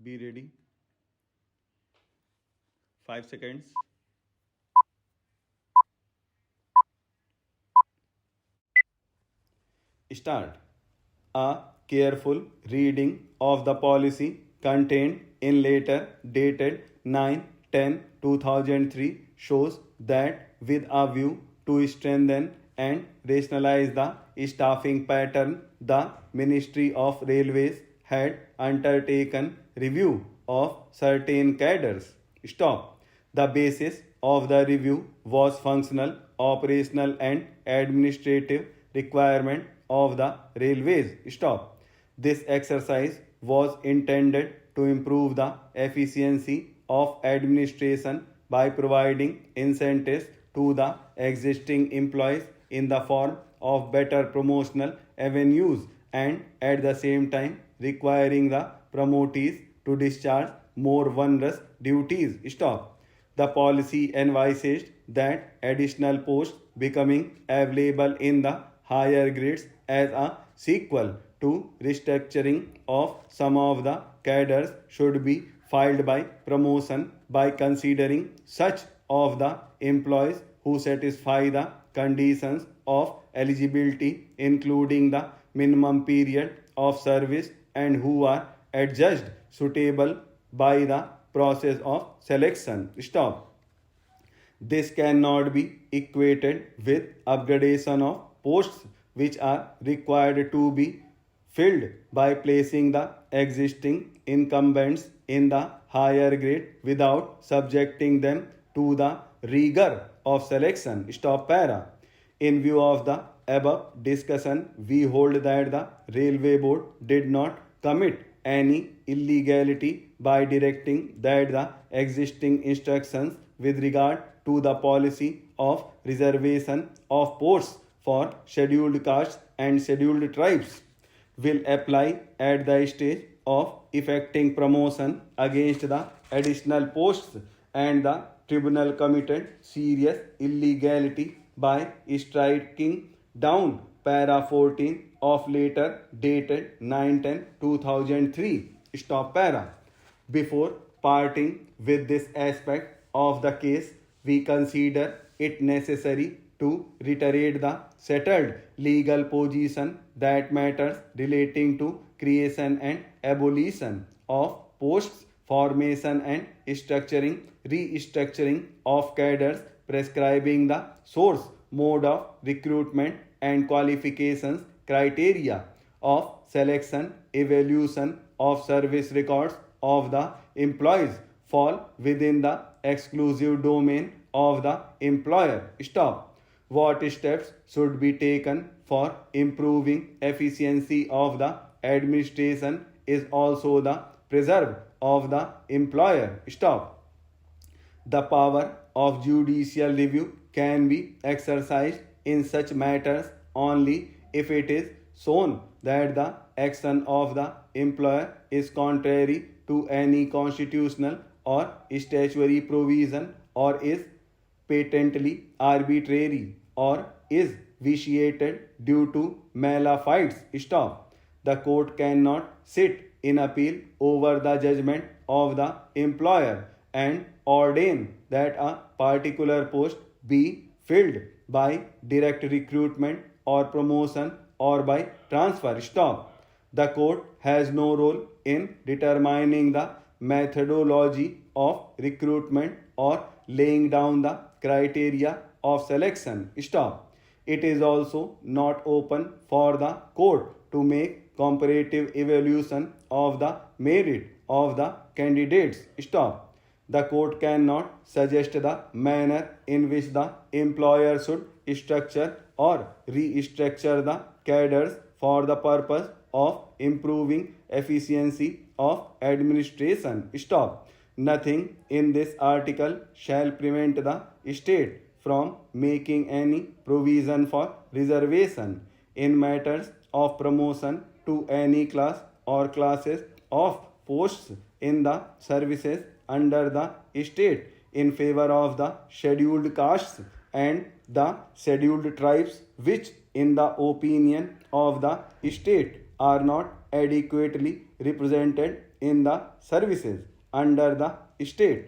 Be ready. 5 seconds. Start. A careful reading of the policy contained in letter dated 9/10/2003 shows that with a view to strengthen and rationalize the staffing pattern, the Ministry of Railways had undertaken review of certain cadres. Stop. The basis of the review was functional, operational, and administrative requirement of the railways. Stop. This exercise was intended to improve the efficiency of administration by providing incentives to the existing employees in the form of better promotional avenues and at the same time requiring the promotees to discharge more onerous duties. Stop. The policy envisaged that additional posts becoming available in the higher grades as a sequel to restructuring of some of the cadres should be filed by promotion by considering such of the employees who satisfy the conditions of eligibility, including the minimum period of service, and who are adjudged suitable by the process of selection. Stop. This cannot be equated with upgradation of posts which are required to be filled by placing the existing incumbents in the higher grade without subjecting them to the rigor of selection. Stop para. In view of the above discussion, we hold that the Railway Board did not commit any illegality by directing that the existing instructions with regard to the policy of reservation of posts for scheduled castes and scheduled tribes will apply at the stage of effecting promotion against the additional posts, and the tribunal committed serious illegality by striking down para 14 of letter dated 9/10/2003. Stop para. Before parting with this aspect of the case, we consider it necessary to reiterate the settled legal position that matters relating to creation and abolition of posts, formation and structuring, restructuring of cadres, prescribing the source, mode of recruitment and qualifications, criteria of selection, evaluation of service records of the employees fall within the exclusive domain of the employer. Stop. What steps should be taken for improving efficiency of the administration is also the preserve of the employer. Stop. The power of judicial review can be exercised in such matters only if it is shown that the action of the employer is contrary to any constitutional or statutory provision, or is patently arbitrary, or is vitiated due to malafide. Stop. The court cannot sit in appeal over the judgment of the employer and ordain that a particular post be filled by direct recruitment or promotion or by transfer. Stop. The court has no role in determining the methodology of recruitment or laying down the criteria of selection. Stop. It is also not open for the court to make comparative evaluation of the merit of the candidates. Stop. The court cannot suggest the manner in which the employer should structure or restructure the cadres for the purpose of improving efficiency of administration. Stop. Nothing in this article shall prevent the state from making any provision for reservation in matters of promotion to any class or classes of posts in the services under the state in favor of the scheduled castes and the scheduled tribes which in the opinion of the state are not adequately represented in the services under the state